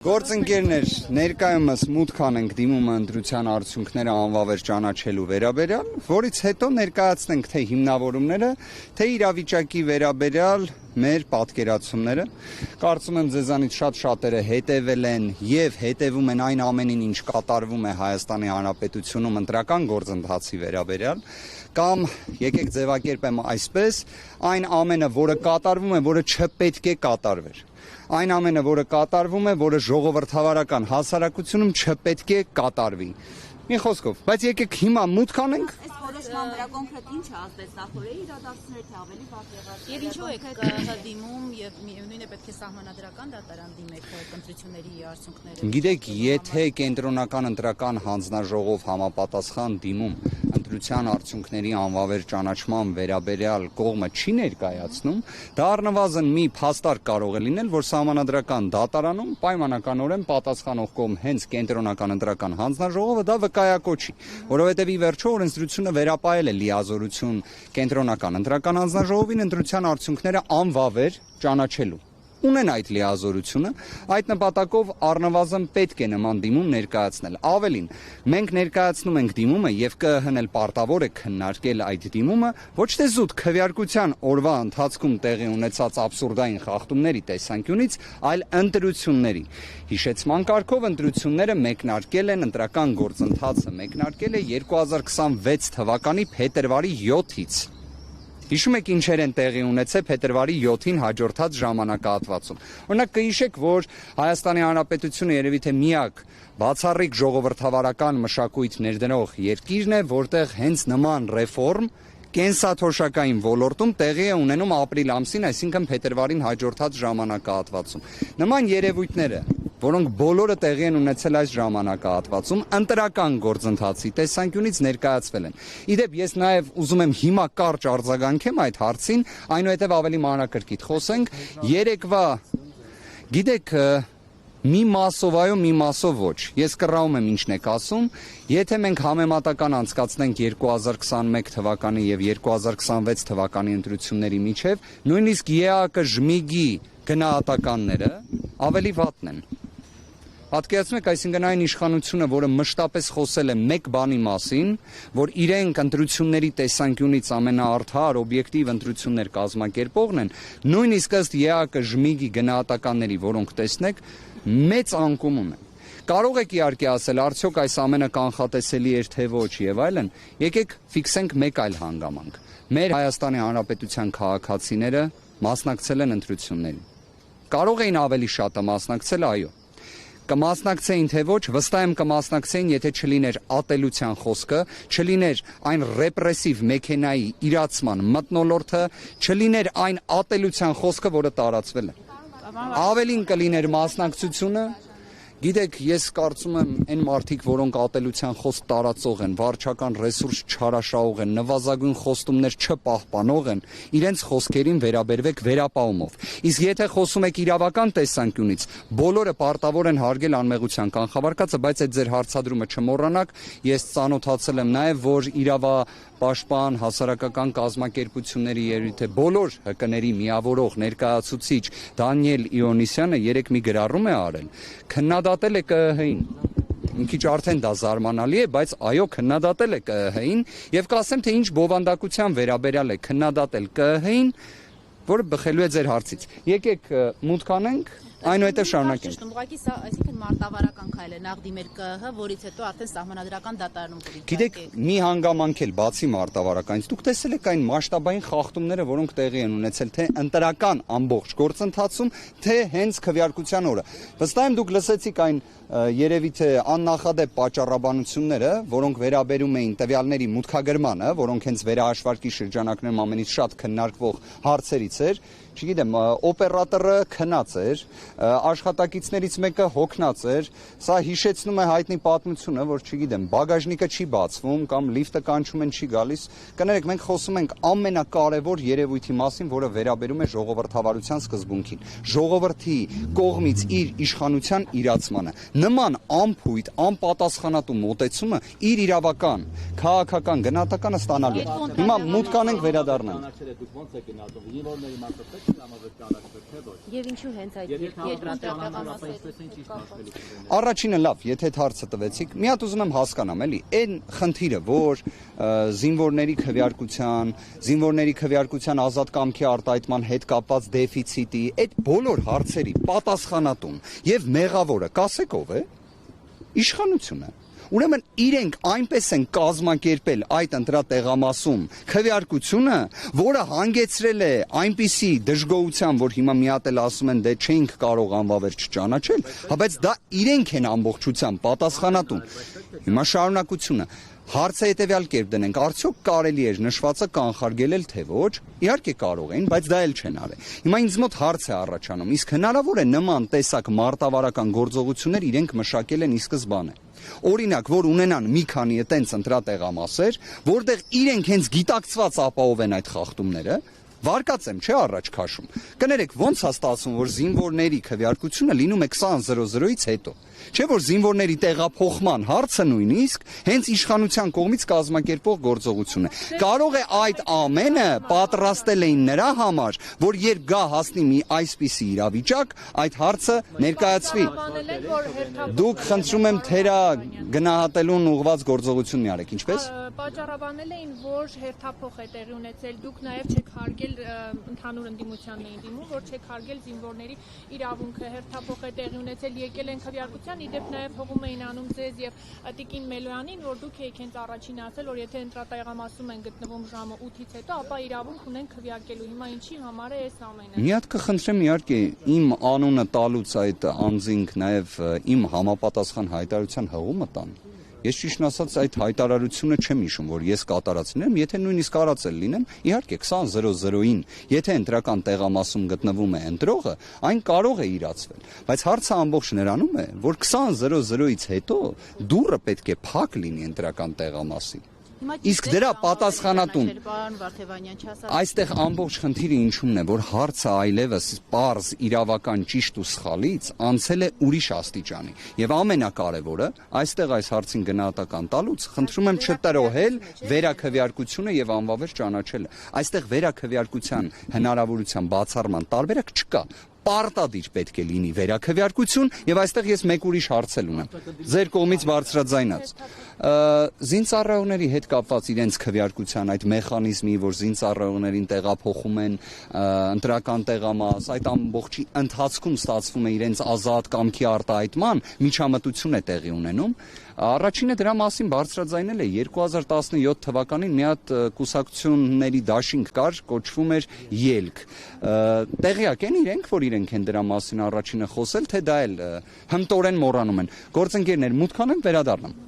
Գործընկերներ, ներկայումս մուտք անենք դիմումը ընտրության արդյունքները անվավեր ճանաչելու վերաբերյալ, որից հետո ներկայացնենք թե հիմնավորումները, թե իրավիճակի վերաբերյալ մեր պատկերացումները։ Կարծում եմ ձեզանից շատ-շատերը հետևել են եւ հետևում են այն ամենին, ինչ կատարվում է Հայաստանի Հանրապետությունում ընտրական գործընթացի վերաբերյալ, կամ եկեք ձևակերպեմ այսպես, այն ամենը, որը կատարվում է, որը չպետք է կատարվեր։ Այն ամենը, որը կատարվում է, որը ժողովրդավարական հասարակությունում չպետք է կատարվի։ Մի խոսքով, բայց եկեք հիմա մուտք անենք։ Այս որոշման վրա կոնկրետ ինչ է ազդեց նախորդ իրադարձությունները, թե ավելի վատ եղած։ Եվ ինչու եք դիմում եւ նույնն է պետք է սահմանադրական դատարան դիմեք ընտրությունների արդյունքները։ Գիտեք, եթե կենտրոնական ընտրական հանձնաժողով համապատասխան դիմում ընտրության արդյունքների անվավեր ճանաչման վերաբերյալ կողմը չի ներկայացնում, դա առնվազն մի փաստարկ կարող է լինել, որ սահմանադրական դատարանում պայմանականորեն պատասխանող կողմ հենց կենտրոնական ընտրական հանձնաժողովը դա վկայակոչի, որովհետև ի վերջո օրենսդրությունը վերապահել է լիազորություն կենտրոնական ընտրական հանձնաժողովին ընտրության արդյունքները անվավեր ճանաչելու։ Ունեն այդ լիազորությունը, այդ նպատակով առնվազն պետք է նման դիմում ներկայացնել։ Ավելին, մենք ներկայացնում ենք դիմումը եւ ԿԸՀ-ն էլ պարտավոր է քննարկել այդ դիմումը ոչ թե զուտ քվեարկության օրվա ընթացքում տեղի ունեցած աբսուրդային խախտումների տեսանկյունից, այլ ընտրությունների։ Հիշեցման կարգով ընտրությունները մեկնարկել են, ընտրական գործընթացը մեկնարկել է 2026 թվականի փետրվարի 7-ից։ Հիշում եք ինչեր են տեղի ունեցել փետրվարի 7-ին հաջորդած ժամանակահատվածում։ Օրինակ կհիշեք, որ Հայաստանի Հանրապետությունը երևի թե միակ բացառիկ ժողովրդավարական մշակույթ ներդնող երկիրն է, որտեղ հենց նման ռեֆորմ կենսաթոշակային ոլորտում տեղի է ունենում ապրիլ ամսին, այսինքն փետրվարին հաջորդած ժամանակահատվածում։ Նման երևույթները, որոնք բոլորը տեղի են ունեցել այս ժամանակահատվածում, ընտրական գործընթացի տեսանկյունից ներկայացվել են։ Իդեպ ես նաև ուզում եմ հիմա կարճ արձագանքեմ այդ հարցին, այնուհետև ավելի մանրակրկիտ խոսենք։ Երեկվա, գիտեք, մի մասով այո, մի մասով ոչ։ Ես կռահում եմ ինչն եք ասում, եթե մենք համեմատական անցկացնենք 2021 թվականի եւ 2026 թվականի ընտրությունների միջև, նույնիսկ ԵԱԿ ժմիգի գնահատականները ավելի վատն են։ Պատկերացնում եք, այսինքն այն իշխանությունը, որը մշտապես խոսել է մեկ բանի մասին, որ իրենք ընտրությունների տեսանկյունից ամենաարդար, օբյեկտիվ ընտրություններ կազմակերպողն են, նույնիսկ ըստ ԵԱԿ ժմիգի գնահատականների, որոնք տեսնեք, մեծ անկում ունեն։ Կարող եք իհարկե ասել, արդյոք այս ամենը կանխատեսելի էր թե ոչ եւ այլն, եկեք ֆիքսենք մեկ այլ հանգամանք։ Մեր Հայաստանի Հանրապետության քաղաքացիները մասնակցել են ընտրություններին։ Կարող էին ավելի շատը մասնակցել, այո։ Կմասնակցեին թե ոչ, վստահ եմ կմասնակցեին, եթե չլիներ ատելության խոսքը, չլիներ այն ռեպրեսիվ մեքենայի իրացման մթնոլորտը, չլիներ այն ատելության խոսքը, որը տարածվել է։ Ավելին կլիներ մասնակցությունը։ Գիտեք, ես կարծում եմ այն մարդիկ, որոնք ատելության խոսք տարածող են, վարչական ռեսուրս չարաշահող են, նվազագույն խոստումներ չպահպանող են, իրենց խոսքերին վերաբերվեք վերապահումով։ Իսկ եթե խոսում եք իրավական տեսանկյունից, բոլորը պարտավոր են հարգել անմեղության կանխավարկածը, բայց այդ ձեր հարցադրումը չմոռանաք, ես ծանոթացել եմ նաև, որ իրավապաշտպան հասարակական կազմակերպությունների երևի թե բոլոր ՀԿ-ների միավորող ներկայացուցիչ Դանիել Իոնիսյանը երեք մի գրառում է արել, քննադատել է ԿԸՀ-ին։ Մի քիչ արդեն դա զարմանալի է, բայց այո, քննադատել է ԿԸՀ-ին եւ կասեմ, թե ինչ բովանդակության վերաբերյալ է քննադատել ԿԸՀ-ին, որը բխելու է ձեր հարցից։ Եկեք մուտք անենք, այնուհետև շարունակենք։ Ուղղակի սա, այսինքն մարտավարական քայլ է նախ դիմել ԿԸՀ, որից հետո արդեն սահմանադրական դատարանում կդիմեք։ Գիտեք, մի հանգամանք էլ բացի մարտավարականից, դուք տեսել եք այն մասշտաբային խախտումները, որոնք տեղի են ունեցել թե ընտրական ամբողջ գործընթացում, թե հենց քվեարկության օրը։ Վստահ եմ դուք լսեցիք այն երևի թե աննախադեպ պատճառաբանությունները, որոնք վերաբերում էին տվյալների մուտքագրմանը, որոնք հենց վերահաշվարկի շրջանակներում ամենից շատ քննարկվող հարցերից էր, չգիտեմ, օպերատորը քնած էր, աշխատակիցներից մեկը հոգնած էր, սա հիշեցնում է հայտնի պատմությունը, որ չգիտեմ, բագաժնիկը չի բացվում կամ լիֆտը կանչում են չի գալիս։ Կներեք, մենք խոսում ենք ամենակարևոր երևույթի մասին, որը վերաբերում է ժողովրդավարության սկզբունքին, ժողովրդի կողմից իր իշխանության իրացմանը։ Նման ամփույթ, անպատասխանատու մոտեցումը իր իրավական, քաղաքական գնահատականը ստանալու է։ Հիմա մուտք անենք վերադառնանք։ Եվ ինչու հենց այդ Առաջինը լավ, եթե այդ հարցը տվեցիք, մի հատ ուզում եմ հասկանամ, էլի, այն խնդիրը, որ զինվորների քվեարկության ազատ կամքի արտահայտման հետ կապված դեֆիցիտի, այդ բոլոր հարցերի պատասխանատուն եւ մեղավորը կասեք ով է։ Իշխանությունը։ Ուրեմն իրենք այնպես են կազմակերպել այդ ընտրատեղամասում քվեարկությունը, որը հանգեցրել է այնպիսի դժգոհության, որ հիմա մի հատ էլ ասում են դե չենք կարող անվավեր չճանաչել, բայց դա իրենք են ամբողջությամբ պատասխանատուն։ Հիմա շարունակությունը Հարցը հետևյալ կերպ դնենք, արդյոք կարելի էր նշվածը կանխարգելել թե ոչ, իհարկե կարող էին, բայց դա էլ չեն արել։ Հիմա ինձ մոտ հարց է առաջանում, իսկ հնարավոր է նման տեսակ մարտավարական գործողություններ իրենք մշակել են ի սկզբանե։ Օրինակ, որ ունենան մի քանի այտենց ընտրատեղամասեր, որտեղ իրենք հենց գիտակցված ապահովեն այդ խախտումները, վարկած եմ, չէ՞ առաջ քաշում։ Կներեք, ոնց է ստացվում, որ զինվորների քվեարկությունը լինում է 20:00-ից հետո։ Չէ՞ որ զինվորների տեղափոխման հարցը նույնիսկ հենց իշխանության կողմից կազմակերպող գործողություն է։ Կարող է այդ ամենը պատրաստել էին նրա համար, որ երբ գա հասնի մի այսպիսի իրավիճակ, այդ հարցը ներկայացվի։ Դուք խնդրում եմ թերա գնահատելուն ուղղված գործողություն մի արեք, ինչպես։ Պատճառաբանել էին, որ հերթափոխ է տեղի ունեցել, դուք նաև չեք հարգել ընդհանուր ընդդիմությանն էին դիմում, որ չեք հարգել զինվորների իրավունքը, հերթափոխ է տեղի ունեցել, եկել են քվեարկության, իդեպ նաև հողում էին անում ձեզ եւ Տիկին Մելոյանին, որ դուք եք հենց առաջին ասել, որ եթե ընտրատեղամասում են գտնվում ժամը 8-ից հետո, ապա իրավունք ունեն քվեարկելու։ Հիմա ինչի համար է այս ամենը։ Մի հատ կխնդրեմ իհարկե իմ անունը տալուց այդ անձինք նաև իմ համապատասխան հայտարարության հղումը տան։ Ես ճիշտն ասած այդ հայտարարությունը չեմ հիշում, որ ես կատարածել եմ, եթե նույնիսկ արածել լինեմ, իհարկե 20:00-ին, եթե ընտրական տեղամասում գտնվում է ընտրողը, այն կարող է իրացվել, բայց հարցը ամբողջ նրանում է, որ 20:00-ից հետո դուռը պետք է փակ լինի ընտրական տեղամասի։ Իսկ դրա պատասխանատուն այստեղ ամբողջ խնդիրը ինչումն է, որ հարցը այլևս պարզ իրավական ճիշտ ու սխալից անցել է ուրիշ աստիճանի։ Եվ ամենակարևորը, այստեղ այս հարցին գնահատական տալուց խնդրում եմ չտրոհել վերաքվեարկությունը եւ անվավեր ճանաչելը։ Այստեղ վերաքվեարկության հնարավորության բացառման տարբերակ չկա։ Պարտադիր պետք է լինի վերաքվեարկություն եւ այստեղ ես մեկ ուրիշ հարցել ունեմ ձեր կողմից բարձրաձայնած զինծառայողների հետ կապված իրենց քվեարկության այդ մեխանիզմի, որ զինծառայողներին տեղափոխում են ընտրական տեղամաս, այդ ամբողջի ընթացքում ստացվում է իրենց ազատ կամքի արտահայտման միջամտություն է տեղի ունենում։ Առաջինը դրա մասին բարձրաձայնել է 2017 թվականին մի հատ կուսակցությունների դաշինք կար, կոչվում էր Ելք։ Տեղյակ են իրենք, որ իրենք են դրա մասին առաջինը խոսել, թե դա էլ հմտորեն մոռանում են։ Գործընկերներ, մուտք անեն, վերադառնամ։